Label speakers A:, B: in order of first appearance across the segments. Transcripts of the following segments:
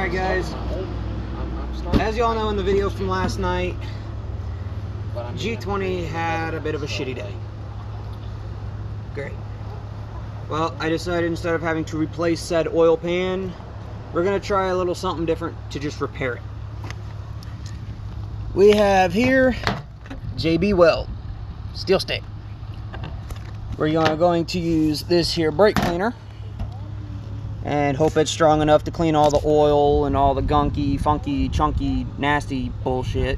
A: Alright guys, as you all know in the video from last night, G20 had a bit of a shitty day. Great. Well, I decided instead of having to replace said oil pan, we're going to try a little something different to just repair it. We have here JB Weld steel stick. We're going to use this here brake cleaner and hope it's strong enough to clean all the oil and all the gunky, funky, chunky, nasty bullshit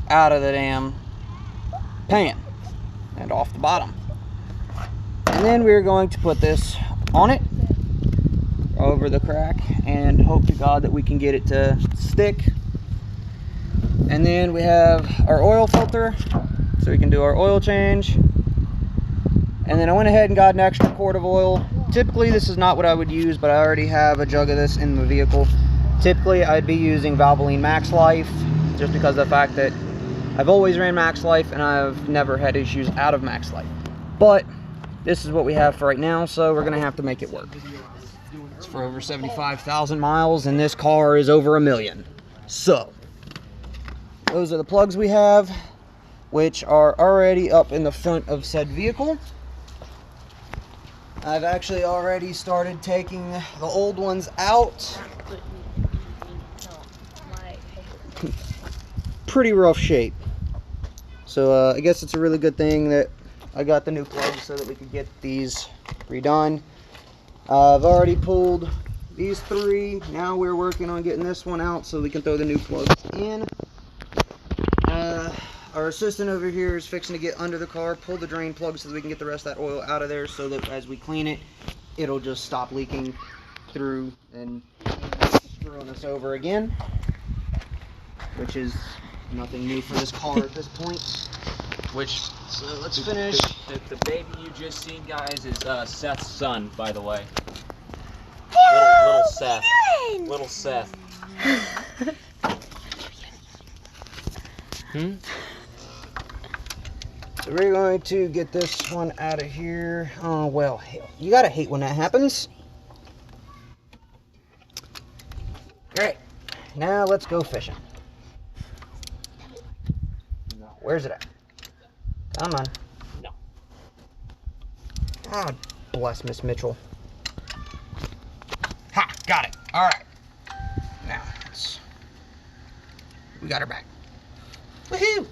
A: out of the damn pan and off the bottom. And then we're going to put this on it over the crack and hope to God that we can get it to stick. And then we have our oil filter so we can do our oil change. And then I went ahead and got an extra quart of oil. Typically this is not what I would use, but I already have a jug of this in the vehicle. Typically I'd be using Valvoline Max Life just because of the fact that I've always ran Max Life and I've never had issues out of Max Life. But this is what we have for right now, so we're gonna have to make it work. It's for over 75,000 miles and this car is over 1 million. So those are the plugs we have, which are already up in the front of said vehicle. I've actually already started taking the old ones out. Pretty rough shape. So I guess it's a really good thing that I got the new plugs so that we could get these redone. I've already pulled these 3. Now we're working on getting this one out so we can throw the new plugs in. Our assistant over here is fixing to get under the car, pull the drain plug so that we can get the rest of that oil out of there so that as we clean it, it'll just stop leaking through and screwing us over again, which is nothing new for this car at this point. So let's finish.
B: The baby you just seen, guys, is Seth's son, by the way. Little Seth. Little Seth.
A: So we're going to get this one out of here. Oh, well, hell, you gotta hate when that happens. Alright, now let's go fishing. No, where's it at? Come on.
B: No.
A: God bless Miss Mitchell. Ha! Got it. Alright. Now, we got her back. Woohoo!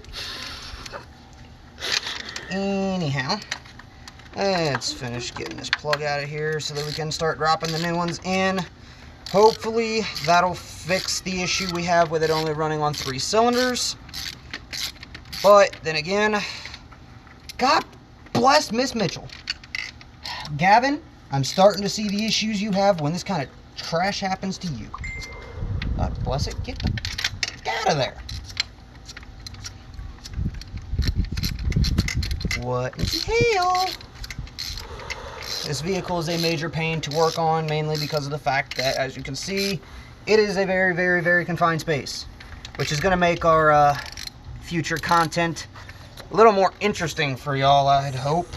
A: Anyhow, let's finish getting this plug out of here so that we can start dropping the new ones in. Hopefully that'll fix the issue we have with it only running on 3 cylinders. But then again, God bless Miss Mitchell. Gavin, I'm starting to see the issues you have when this kind of trash happens to you. God bless it. Get out of there. What in hell? This vehicle is a major pain to work on, mainly because of the fact that, as you can see, it is a very, very, very confined space, which is going to make our future content a little more interesting for y'all, I'd hope,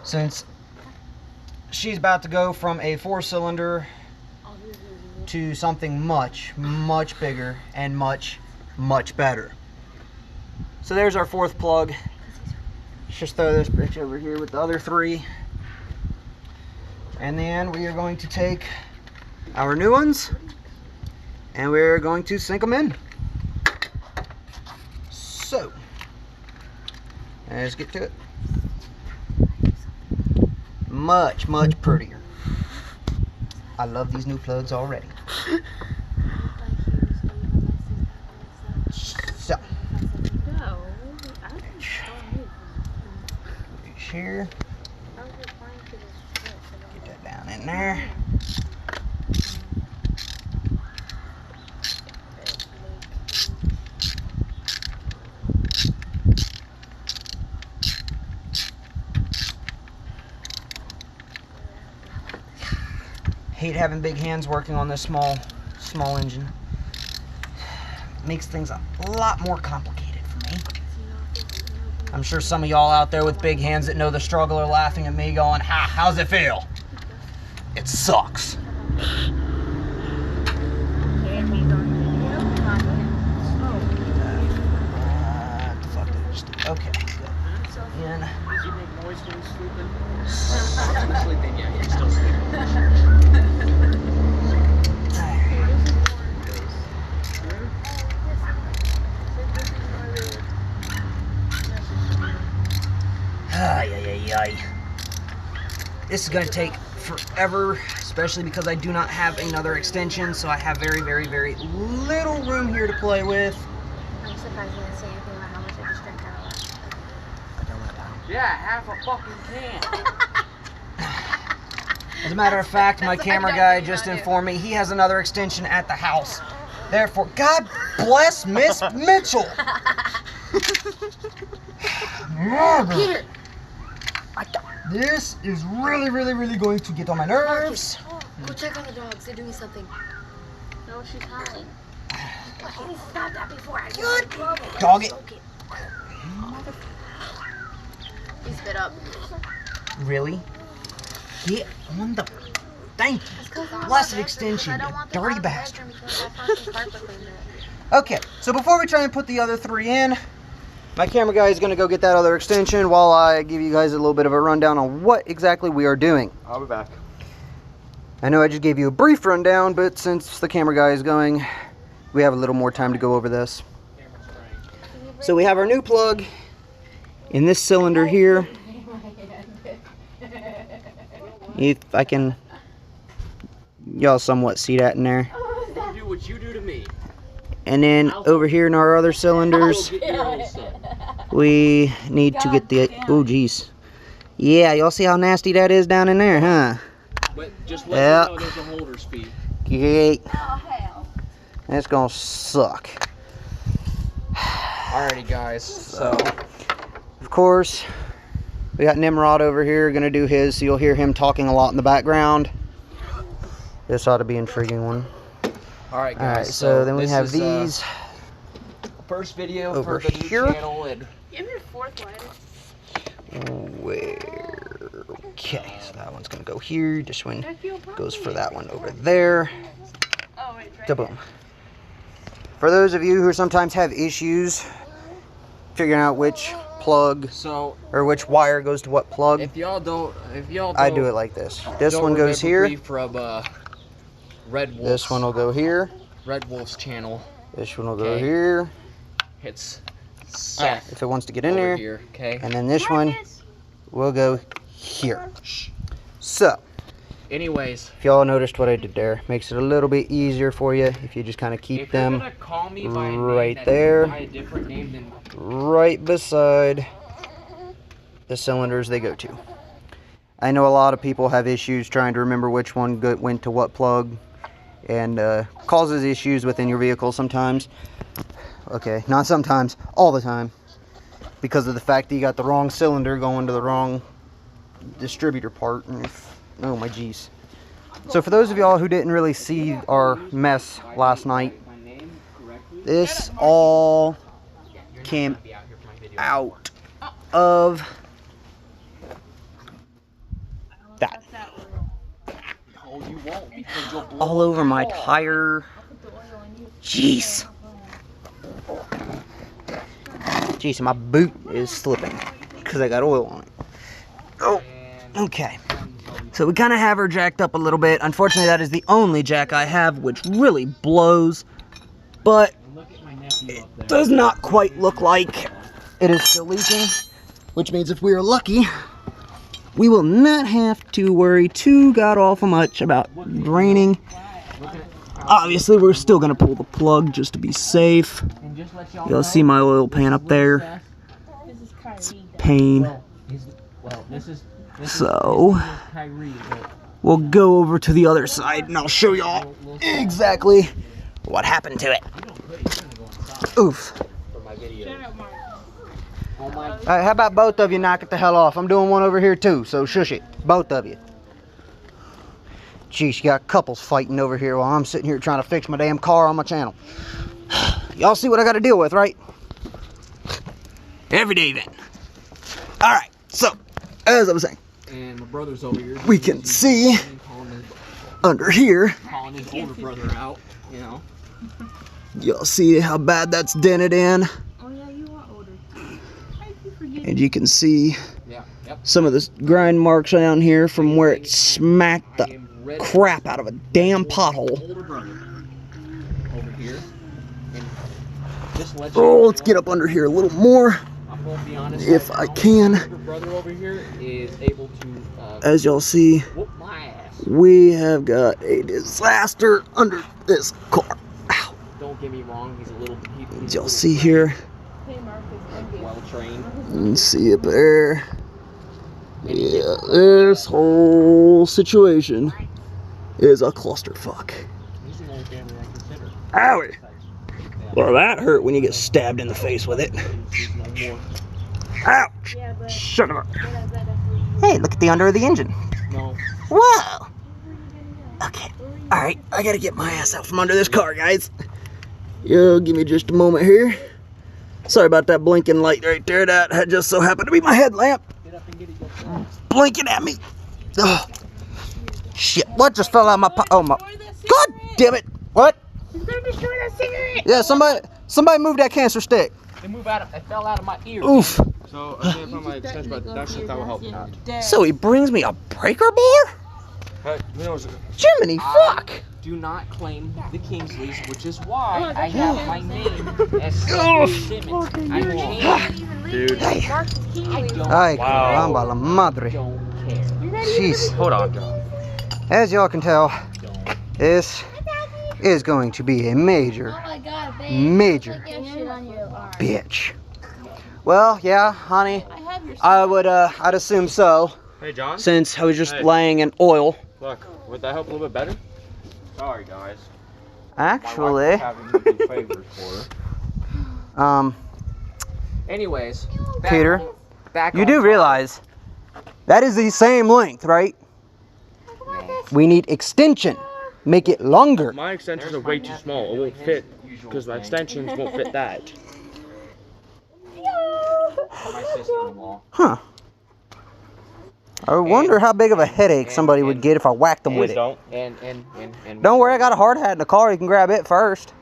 A: since she's about to go from a 4-cylinder to something much, much bigger and much, much better. So there's our 4th plug. Just throw this bitch over here with the other 3. And then we are going to take our new ones and we're going to sink them in. So, let's get to it. Much, much prettier. I love these new plugs already. So, here, get that down in there. Hate having big hands working on this small engine. Makes things a lot more complicated for me. I'm sure some of y'all out there with big hands that know the struggle are laughing at me going, how's it feel? It sucks. Okay, good. In.
B: Does he make noise when he's sleeping? When he's sleeping, yeah, he's still sleeping.
A: This is going to take forever, especially because I do not have another extension, so I have very, very, very little room here to play with.
C: I'm surprised you didn't say anything about how much I just drank out of last night.
A: I don't know.
B: Yeah, half a fucking can.
A: As a matter of fact, my camera guy just informed me he has another extension at the house. Therefore, God bless Miss Mitchell.
C: Peter!
A: This is really, really, really going to get on my nerves.
C: Go check on the dogs. They're doing something. No, she's howling. He stopped that before. Good.
A: Dog it.
C: He spit up.
A: Really? Get on the... Thank you. Blessed extension, you dirty bastard. Okay, so before we try and put the other 3 in, my camera guy is going to go get that other extension while I give you guys a little bit of a rundown on what exactly we are doing.
B: I'll be back.
A: I know I just gave you a brief rundown, but since the camera guy is going, we have a little more time to go over this. So we have our new plug in this cylinder here. If I can, y'all somewhat see that in there.
B: Do what you do to me.
A: And then over here in our other cylinders, we need to get the, oh geez. Yeah, y'all see how nasty that is down in there, huh?
B: But just let me know there's a holder speed.
A: Great.
C: Oh, hell.
A: That's gonna suck.
B: Alrighty guys, so
A: Of course, we got Nimrod over here gonna do his, so you'll hear him talking a lot in the background. This ought to be an intriguing one.
B: alright guys.
A: Alright, so then we
B: this
A: have
B: is,
A: these
B: first video
A: over
B: for the new
A: here.
B: channel and
C: Give me your 4th lighter.
A: where, okay, so that one's gonna go here, this one goes for that one over there.
C: Oh, wait, right.
A: Da-boom. For those of you who sometimes have issues figuring out which plug
B: so
A: or which wire goes to what plug,
B: if y'all don't
A: I do it like this. This
B: don't
A: one goes
B: remember
A: here.
B: me from Red Wolf's,
A: This one will go here.
B: Red Wolf's channel.
A: This one will go
B: Okay.
A: here.
B: It's Seth
A: If it wants to get in
B: over
A: there.
B: here, okay?
A: And then this one will go here. So,
B: Anyways,
A: if y'all noticed what I did there, makes it a little bit easier for you if you just kind of keep
B: if you're
A: them
B: gonna call me by a name
A: right
B: that's
A: there.
B: by a different name than
A: right beside the cylinders they go to. I know a lot of people have issues trying to remember which one went to what plug, and causes issues within your vehicle sometimes. Okay, not sometimes, all the time, because of the fact that you got the wrong cylinder going to the wrong distributor part. And oh my geez. So for those of y'all who didn't really see our mess last night, this all came out of that.
B: oh, you won't because you'll blow
A: All over my tire. Jeez. Jeez, my boot is slipping because I got oil on it. Oh, okay. So we kind of have her jacked up a little bit. Unfortunately, that is the only jack I have, which really blows. But it does not quite look like it is still leaking, which means if we are lucky, we will not have to worry too god awful much about draining. Obviously, we're still going to pull the plug just to be safe. You'll see my oil pan up there. It's pain. So, we'll go over to the other side and I'll show y'all exactly what happened to it. Oof. Alright, how about both of you knock it the hell off? I'm doing one over here too, so shush it. Both of you. Jeez, you got couples fighting over here while I'm sitting here trying to fix my damn car on my channel. Y'all see what I got to deal with, right? Every day then. Alright, so, as I was saying,
B: and my brother's over here.
A: we can see under here.
B: Calling his older brother out, you know.
A: Y'all see how bad that's dented in?
C: Oh yeah, you are older. I keep forgetting.
A: And you can see
B: Yeah, yep.
A: some of the grind marks down here from where it smacked the crap out of a damn pothole.
B: Older brother over here. And just let
A: Oh, let's get up under here a little more
B: I'm gonna be honest,
A: if I can.
B: Your brother over here is able to
A: As y'all see,
B: whoop my ass.
A: we have got a disaster under this car. Ow.
B: Don't get me wrong, he's a little.
A: As y'all see here,
B: Well trained.
A: you can see up there. Yeah, this whole situation is a clusterfuck.
B: He's the only family I consider.
A: Owie! Well, that hurt when you get stabbed in the face with it.
B: He's no more.
A: Ouch!
C: Yeah, but
A: Shut up. Hey, look at the under of the engine.
B: No.
A: Whoa! Okay, alright, I gotta get my ass out from under this car, guys. Yo, give me just a moment here. Sorry about that blinking light right there. That had just so happened to be my headlamp.
B: Get up and get it yourself.
A: Blinking at me. Oh, shit, what just fell out of my oh my. God damn it. What?
C: he's gonna destroy that cigarette.
A: Yeah, somebody moved that cancer stick.
B: It fell out of my ear.
A: Oof.
D: So I can't find my extension, but that shit that will help me out.
A: So he brings me a breaker bar?
D: Hey, who knows?
A: Jiminy fuck.
B: Do not claim the Kingsleys, which is why I have my name as Simmons. I changed.
D: Dude.
B: I don't,
A: Ay, caramba la madre.
B: don't care.
A: Jeez.
D: Hold on, John.
A: As y'all can tell, this is going to be a major,
C: my god,
A: major
C: shit on your arm.
A: bitch. Well, yeah, honey,
C: I have your
A: I'd assume so,
D: Hey, John.
A: since I was just
D: Hey.
A: laying in oil.
D: Look, would that help a little bit better? Sorry, guys.
A: Actually,
D: Having me do favors for her.
B: Anyways,
A: Peter,
B: back
A: you
B: on
A: do
B: topic.
A: realize that is the same length, right? We need extension. Make it longer.
D: My extensions are way too small. It won't fit because my extensions won't fit that.
B: My sister-in-law.
A: Huh. I wonder how big of a headache somebody would get if I whacked them with
D: Please
A: it.
D: don't.
B: And
A: Don't worry, I got a hard hat in the car. You can grab it first.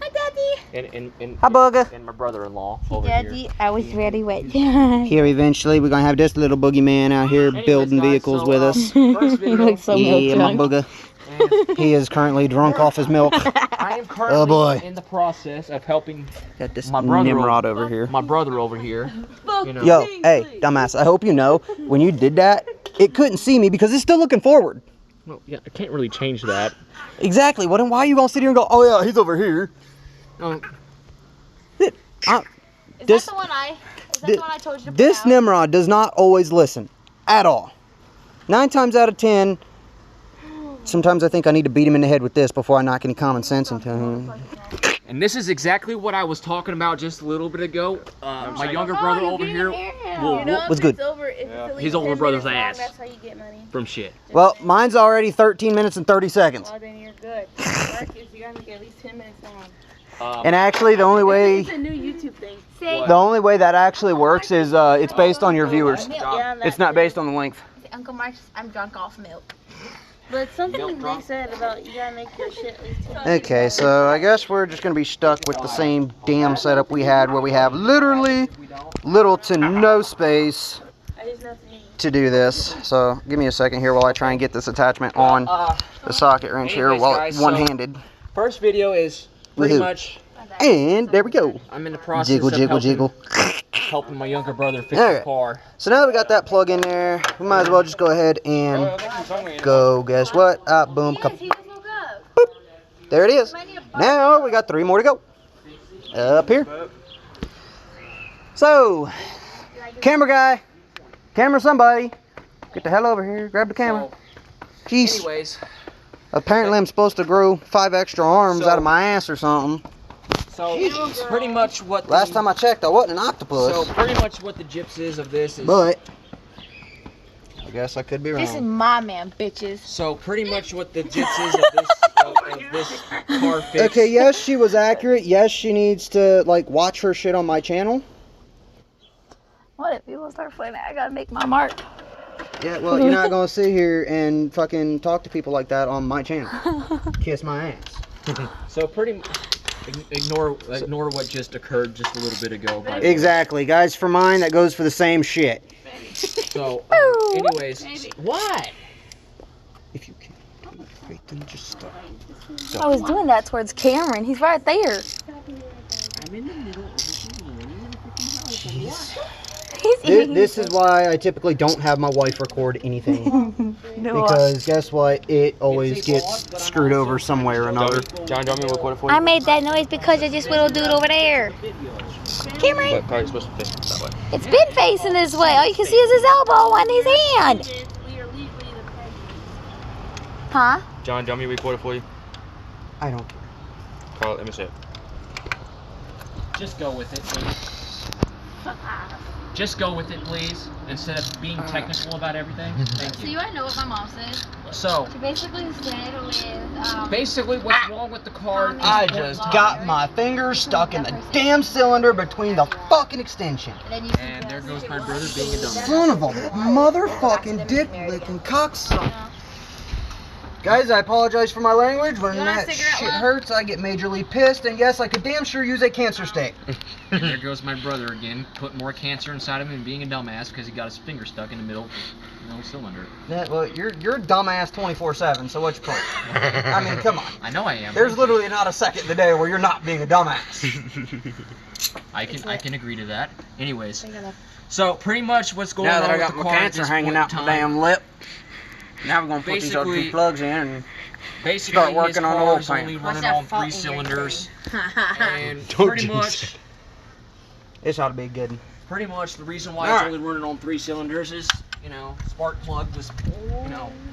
C: Hi, Daddy.
A: Hi, Bugger.
B: and my brother-in-law over here.
C: Daddy, I was ready with Dad.
A: Here, eventually, we're going to have this little boogeyman out here
B: Anyways,
A: building
B: guys,
A: vehicles
B: so,
A: with us.
B: First video,
C: so
A: Yeah, my booger.
B: and
A: He is currently drunk off his milk.
B: I am currently
A: Oh, boy.
B: in the process of helping
A: Got this
B: My brother
A: Nimrod over here.
B: my brother over here. You know,
A: Yo, hey, dumbass, I hope you know, when you did that, it couldn't see me because it's still looking forward.
D: Well, yeah, I can't really change that.
A: Exactly. Well, then why are you going to sit here and go, oh, yeah, he's over here?
B: no,
C: Is
A: This-
C: that the one I? Is that
A: thi-
C: the one I told you to put
A: This
C: out?
A: Nimrod does not always listen. At all. 9 times out of 10, sometimes I think I need to beat him in the head with this before I knock any common sense into him.
B: and this is exactly what I was talking about just a little bit ago. My younger brother over here will whoop
A: What's good?
B: his older brother's ass
C: That's how you get money.
B: from shit.
A: Well, mine's already 13 minutes and 30 seconds.
C: Well, then you're good. Mark is you gotta make it at least 10 minutes long.
A: And actually, the only way
C: It's a new YouTube thing.
A: the only way that actually works is it's based on your viewers.
C: Yeah,
A: It's not based on the length.
C: Uncle Mark's, I'm drunk off milk. But something they said about you gotta make your shit at least 10 minutes.
A: Okay, so I guess we're just gonna be stuck with the same damn setup we had, where we have literally little to no space
C: I just nothing to eat.
A: to do this. So give me a second here while I try and get this attachment on the socket wrench here
B: anyways,
A: while
B: guys, so-
A: one-handed.
B: First video is pretty
A: Woohoo.
B: much
A: And there we go.
B: I'm in the process
A: Jiggle,
B: of
A: jiggle,
B: helping,
A: jiggle.
B: helping my younger brother fix
A: Alright.
B: the car.
A: So now that we got that plug in there, we might as well just go ahead and go. Guess what? Ah, boom.
C: Yes, he just woke up.
A: There it is. Now we got 3 more to go. Up here. So, camera guy, camera somebody, get the hell over here. Grab the camera.
B: So,
A: Jeez.
B: anyways,
A: Apparently I'm supposed to grow 5 extra arms
B: So-
A: out of my ass or something.
B: so pretty much what
A: Last time I checked, I wasn't an octopus.
B: so pretty much what the gyps is of this is
A: But I guess I could be
C: This is
A: wrong.
C: my man, bitches.
B: so pretty much what the gyps is of this car fix.
A: Okay, yes, she was accurate. Yes, she needs to like watch her shit on my channel.
C: What if people start playing it? I gotta make my mark.
A: Yeah, well, you're not gonna sit here and fucking talk to people like that on my channel. Kiss my ass.
B: So pretty ignore what just occurred just a little bit ago. By the way.
A: Exactly, guys. For mine, that goes for the same shit.
B: So, anyways, what?
A: If you can't wait, then just stop.
C: I was doing that towards Cameron. He's right there.
B: I'm in the middle of
A: This is why I typically don't have my wife record anything. Because guess what? It always gets screwed over some way or another.
D: John, do you want me to record it for you?
C: I made that noise because of this little dude over there. Cameron,
D: But car is supposed to face that way.
C: it's been facing this way. All you can see is his elbow and his hand. Huh?
D: John, do you want me to record it for you?
A: I don't care.
D: Carl, let me see it.
B: Just go with it, please. Just go with it, please. Instead of being technical about everything. Thank
C: So
B: you.
C: you want to know what my mom said?
B: So,
C: She basically said with
B: basically, what's wrong with the car? is
A: I
B: point
A: just
B: five.
A: got my fingers stuck in the damn cylinder between the fucking extension.
B: And there goes my brother being a dumbass.
A: Son of a motherfucking dick licking cocksucker. Guys, I apologize for my language. When
C: You want a
A: that
C: cigarette,
A: shit
C: love?
A: hurts, I get majorly pissed. And yes, I could damn sure use a cancer stick.
B: And there goes my brother again, putting more cancer inside of him and being a dumbass because he got his finger stuck in the middle cylinder.
A: Yeah, well, you're a dumbass 24/7. So what's your point? I mean, come on.
B: I know I am.
A: There's literally not a second in the day where you're not being a dumbass.
B: I can agree to that. Anyways, so pretty much what's going
A: Now
B: on
A: that I
B: with
A: got
B: the
A: my
B: car at
A: cancer
B: this
A: hanging
B: point
A: out
B: in
A: my
B: time,
A: damn lip. Now we're gonna put these other
B: Basically-
A: two plugs in and
B: basically
A: start working
B: his
A: on
B: car
A: oil
B: is only
A: pan.
B: running
C: that
B: on
C: fault
B: 3
C: in your
B: cylinders, and
D: Don't
B: pretty
D: jinx
B: much,
A: this ought to be good.
B: the reason why it's
A: Alright.
B: only running on 3 cylinders is, spark plug was,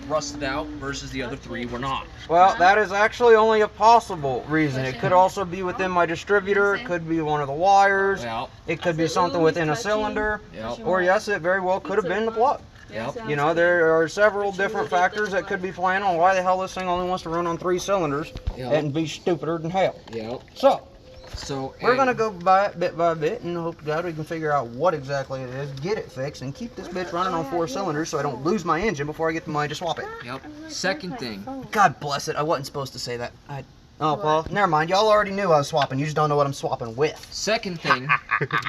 B: rusted out versus the other 3 were not.
A: Well, that is actually only a possible reason. It could also be within my distributor. It could be one of the wires.
B: Yep,
A: It could be something within a cylinder.
B: yep,
A: Or yes, it very well could have been the plug.
B: yep.
A: You know, there are several different factors that could be playing on why the hell this thing only wants to run on 3 cylinders
B: Yep.
A: and be stupider than hell.
B: Yep.
A: So,
B: So
A: we're going to go by it bit by bit and hope to God we can figure out what exactly it is, get it fixed, and keep this bitch running on 4 cylinders so I don't lose my engine before I get the money to swap it.
B: Yep. Second thing.
A: God bless it, I wasn't supposed to say that. Oh, well, never mind. Y'all already knew I was swapping. You just don't know what I'm swapping with.
B: Second thing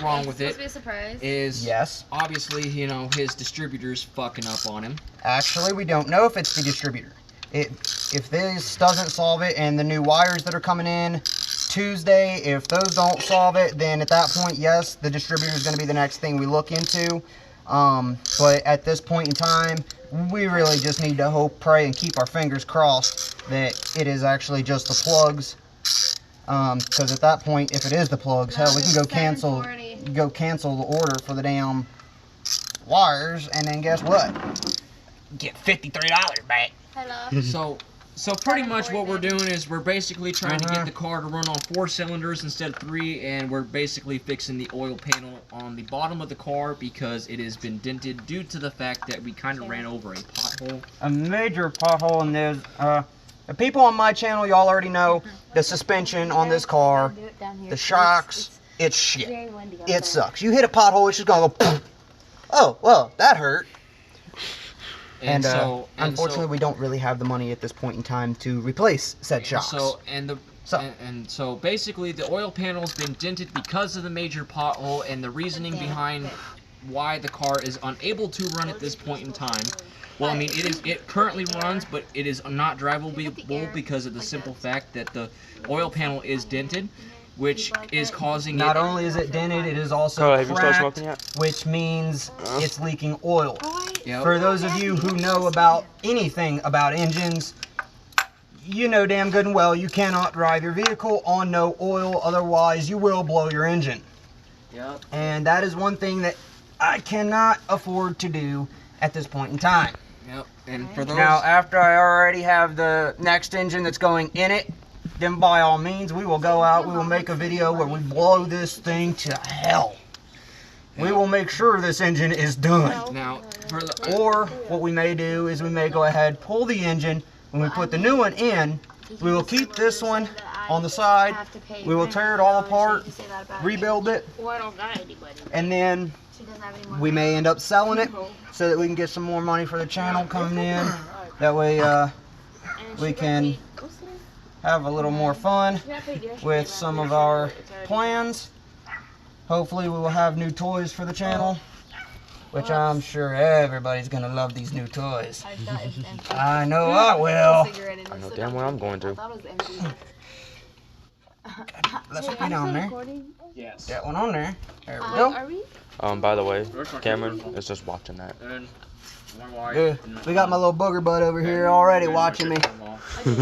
B: wrong with it
C: be a surprise.
B: is
A: Yes.
B: obviously his distributor's fucking up on him.
A: Actually, we don't know if it's the distributor. If this doesn't solve it and the new wires that are coming in Tuesday, if those don't solve it, then at that point, yes, the distributor is going to be the next thing we look into. But at this point in time, we really just need to hope, pray, and keep our fingers crossed that it is actually just the plugs. Because at that point, if it is the plugs, hell, we can go cancel the order for the damn wires, and then guess what? Get $53 back.
C: Hello.
B: So pretty much what we're doing is we're basically trying to get the car to run on 4 cylinders instead of 3, and we're basically fixing the oil panel on the bottom of the car because it has been dented due to the fact that we kind of ran over a pothole.
A: A major pothole in this. The people on my channel, y'all already know the suspension on this car, the shocks, it's shit. It sucks. You hit a pothole, it's just gonna go. Poof. Oh, well, that hurt. And unfortunately, we don't really have the money at this point in time to replace said shocks.
B: So basically, the oil panel's been dented because of the major pothole, and the reasoning behind why the car is unable to run at this point in time. Well, I mean, it currently runs, but it is not drivable because of the simple fact that the oil panel is dented, which is causing
A: Not only is it dented, it is also
D: Carl, have you started
A: cracked,
D: smoking yet?
A: which means it's leaking oil.
B: Yep.
A: For those of you who know about anything about engines, you know damn good and well you cannot drive your vehicle on no oil, otherwise you will blow your engine.
B: Yep.
A: And that is one thing that I cannot afford to do at this point in time.
B: Yep. And for those
A: Now, after I already have the next engine that's going in it, then by all means, we will go out, we will make a video where we blow this thing to hell. We will make sure this engine is done.
B: now for the
A: Or what we may do is we may go ahead, pull the engine. When we put the new one in, we will keep this one on the side. We will tear it all apart, rebuild it,
C: Well, I don't got anybody.
A: and then
C: She doesn't have any more
A: we may end up selling it so that we can get some more money for the channel coming in. That way we can have a little more fun with some of our plans. Hopefully we will have new toys for the channel, which I'm sure everybody's gonna love these new toys. I know I will.
D: I know damn well I'm going to.
A: Let's put it on there.
B: Yes.
A: That one on there. There we go.
D: By the way, Cameron is just watching that.
B: And my wife.
A: Yeah, we got my little booger butt over here already watching me.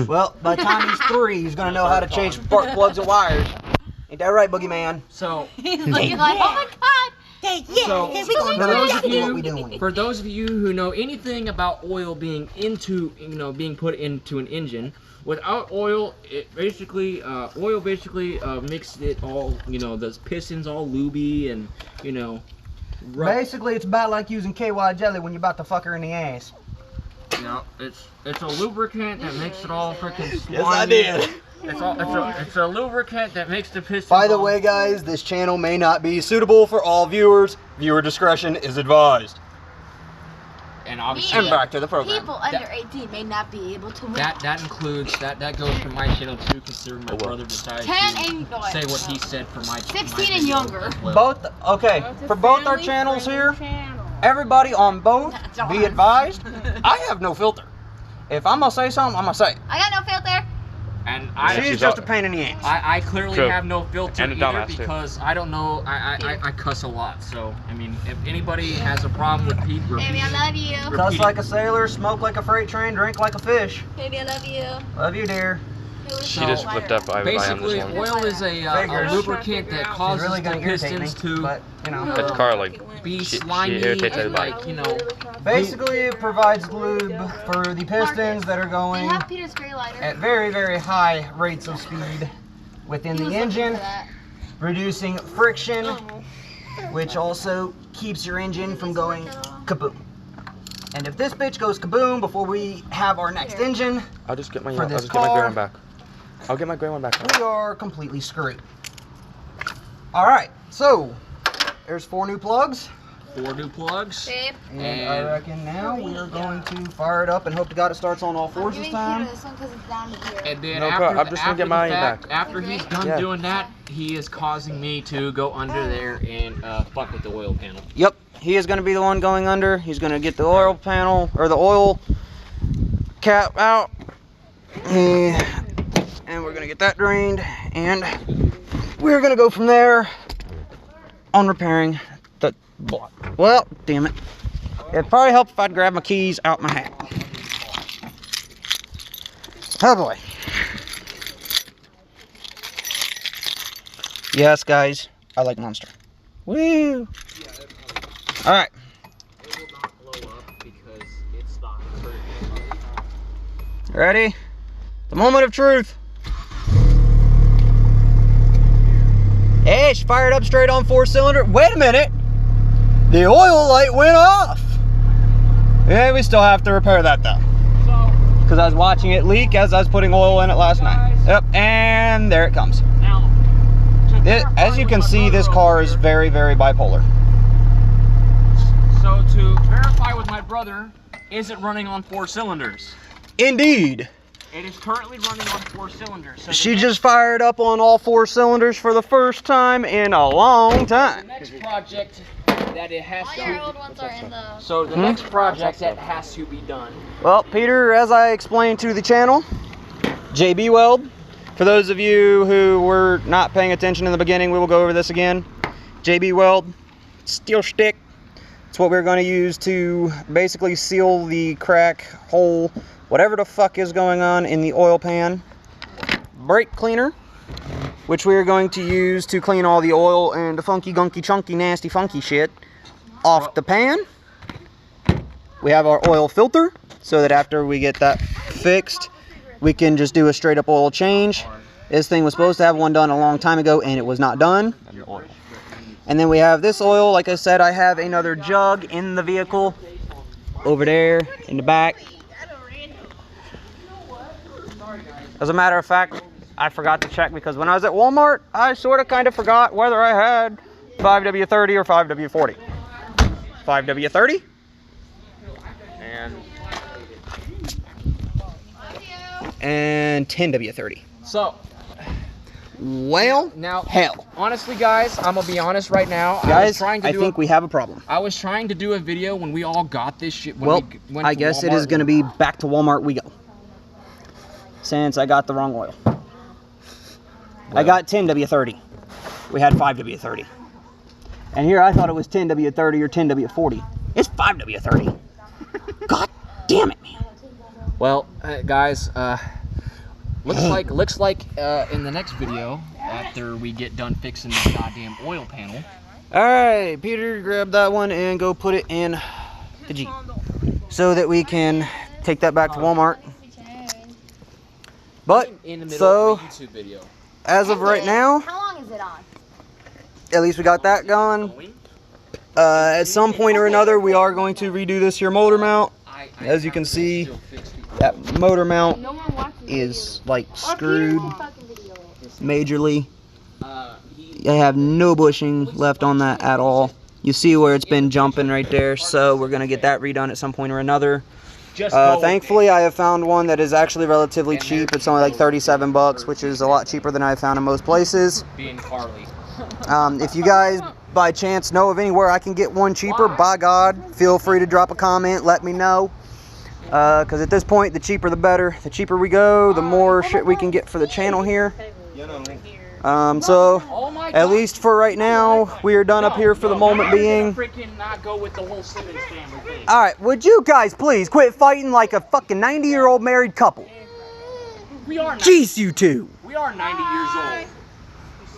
A: Well, by the time he's 3, he's gonna know how to change spark plugs and wires. Ain't that right, Boogeyman?
B: So,
C: He's looking like, oh my god!
B: so
A: For those of you, what we doing?
B: for those of you who know anything about oil being being put into an engine, without oil, it basically makes it all, the pistons all looby and, rough.
A: Basically, it's about like using KY jelly when you're about to fuck her in the ass.
B: It's a lubricant that makes it all freaking slimy.
A: Yes, I did.
B: It's a lubricant that makes the pistons.
A: By the
B: all-
A: way, guys, this channel may not be suitable for all viewers. Viewer discretion is advised.
B: and obviously
A: And back to the program.
C: People under 18 may not be able to watch.
B: that includes that goes for my channel too, considering my brother decided
C: 10
B: to
C: and no,
B: say what he said for my
C: 16
B: my
C: and
B: video
C: younger.
B: as well.
A: Both, okay, for both our channels here, everybody on both, be advised, I have no filter. If I'm gonna say something, I'm gonna say it.
C: I got no filter.
B: And I
A: She's just a pain in the ass.
B: I clearly
D: True.
B: have no filter
D: And a
B: either
D: dumbass, too.
B: because I don't know, I cuss a lot. So, I mean, if anybody has a problem with people,
C: Baby, I love you.
A: Cuss like a sailor, smoke like a freight train, drink like a fish.
C: Baby, I love you.
A: Love you, dear.
D: She just flipped up. I am
B: basically,
D: this one.
B: oil is a
A: Figures.
B: lubricant that
A: She's
B: causes
A: really gonna
B: the
A: irritate me,
B: pistons to
A: but, you know.
D: It's Carly.
B: be
D: She
B: slimy
D: irritates
B: and,
D: everybody.
B: like, you know,
A: Basically, it provides lube for the pistons that are
C: We
A: going
C: have Peter's gray lighter.
A: at very, very high rates of speed within
C: He was
A: the
C: looking
A: engine,
C: for that.
A: reducing friction, which also keeps your engine from going kaboom. And if this bitch goes kaboom before we have our next engine,
D: I'll just get my
A: For
D: I'll
A: this
D: just get my gray
A: car-
D: one back. I'll get my gray one back.
A: we are completely screwed. Alright, so there's 4 new plugs.
B: 4 new plugs.
C: Babe,
A: And I reckon now we are going to fire it up and hope to God it starts on all
C: I'm
A: fours this
C: giving
A: time.
C: Peter this one because it's down here.
B: And then
D: No
B: after,
D: problem. I'm
B: the,
D: just gonna
B: after
D: get
B: the
D: mine
B: fact,
D: back.
B: after he's done
D: Yeah.
B: doing that, he is causing me to go under there and fuck with the oil panel.
A: Yep, he is going to be the one going under. He's going to get the oil panel or the oil cap out. And we're going to get that drained. And we're going to go from there on repairing the block. Well, damn it. It'd probably help if I'd grab my keys out my hat. Oh boy. Yes, guys, I like Monster. Woo! Alright.
B: It will not blow up because it's not hurt.
A: Ready? The moment of truth. Hey, she fired up straight on 4-cylinder. Wait a minute. The oil light went off. Yeah, we still have to repair that though. Because I was watching it leak as I was putting oil in it last night. Yep, and there it comes.
B: Now,
A: As you can see, this car is very, very bipolar.
B: So to verify with my brother, is it running on 4 cylinders?
A: Indeed.
B: It is currently running on 4 cylinders. So
A: She just fired up on all 4 cylinders for the first time in a long
B: the
A: time.
B: next project that it has
C: All your
B: to.
C: old ones are in the...
B: So the next project that has to be done.
A: Well, Peter, as I explained to the channel, JB Weld. For those of you who were not paying attention in the beginning, we will go over this again. JB Weld, steel stick. It's what we're going to use to basically seal the crack, hole, whatever the fuck is going on in the oil pan. Brake cleaner, which we are going to use to clean all the oil and the funky, gunky, chunky, nasty, funky shit off the pan. We have our oil filter, so that after we get that fixed, we can just do a straight up oil change. This thing was supposed to have one done a long time ago, and it was not done. And then we have this oil. Like I said, I have another jug in the vehicle over there in the back. As a matter of fact, I forgot to check because when I was at Walmart, I sort of kind of forgot whether I had 5W30 or 5W40. 5W30 and 10W30.
B: So,
A: well,
B: now,
A: hell.
B: honestly, guys, I'm gonna be honest right now.
A: Guys, I think we have a problem.
B: I was trying to do a video when we all got this shit. When
A: Well,
B: we went
A: I
B: to
A: guess it
B: Walmart.
A: is going to be back to Walmart we go. Since I got the wrong oil. I got 10W30. We had 5W30. And here I thought it was 10W30 or 10W40. It's 5W30. God damn it, man.
B: Well, guys, looks like in the next video, after we get done fixing the goddamn oil panel.
A: Alright, Peter, grab that one and go put it in the Jeep. So that we can take that back to Walmart. But,
B: In the middle
A: so,
B: of a YouTube video.
A: as of right now,
C: How long is it on?
A: at least we got that going. At some point or another, we are going to redo this here motor mount. As you can see, that motor mount
C: No one watches
A: is like screwed
C: fucking video.
A: majorly. I have no bushing left on that at all. You see where it's been jumping right there, so we're going to get that redone at some point or another. Thankfully, I have found one that is actually relatively cheap. It's only like 37 bucks, which is a lot cheaper than I've found in most places.
B: Being Carly.
A: If you guys, by chance, know of anywhere I can get one cheaper, by God, feel free to drop a comment, let me know. Because at this point, the cheaper the better. The cheaper we go, the more shit we can get for the channel here. So, at least for right now, we are done up here for the moment being. Alright, would you guys please quit fighting like a fucking 90-year-old married couple?
B: We are.
A: Jeez, you two.
B: We are 90 years old.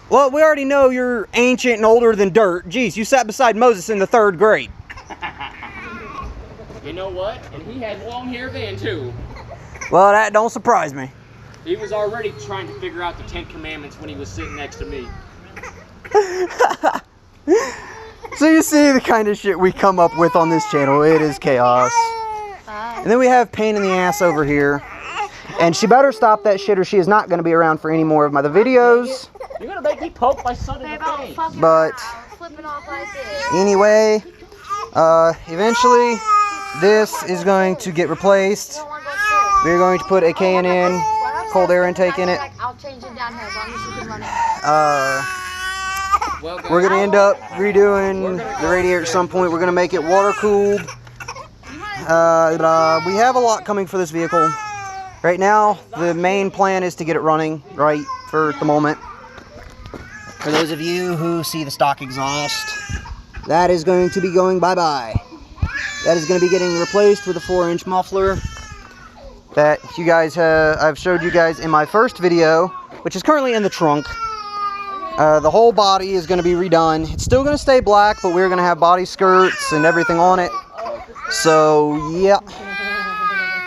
A: Well, we already know you're ancient and older than dirt. Jeez, you sat beside Moses in the 3rd grade.
B: You know what? And he had long hair then too.
A: Well, that don't surprise me.
B: He was already trying to figure out the 10 Commandments when he was sitting next to me.
A: So you see the kind of shit we come up with on this channel. It is chaos. And then we have pain in the ass over here. And she better stop that shit or she is not going to be around for any more of my other videos.
B: You're gonna make me poke my son in the face.
A: But anyway, eventually this is going to get replaced. We're going to put a K&N cold air intake in it. We're going to end up redoing the radiator at some point. We're going to make it water cooled. We have a lot coming for this vehicle. Right now, the main plan is to get it running right for the moment. For those of you who see the stock exhaust, that is going to be going bye-bye. That is going to be getting replaced with a 4-inch muffler that you guys I've showed you guys in my first video, which is currently in the trunk. The whole body is going to be redone. It's still going to stay black, but we're going to have body skirts and everything on it. So, yeah,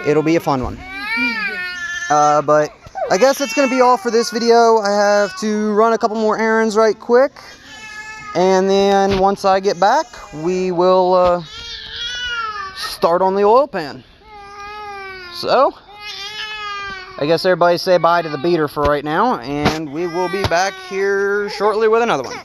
A: it'll be a fun one. But I guess that's going to be all for this video. I have to run a couple more errands right quick. And then once I get back, we will start on the oil pan. So, I guess everybody say bye to the beater for right now. And we will be back here shortly with another one.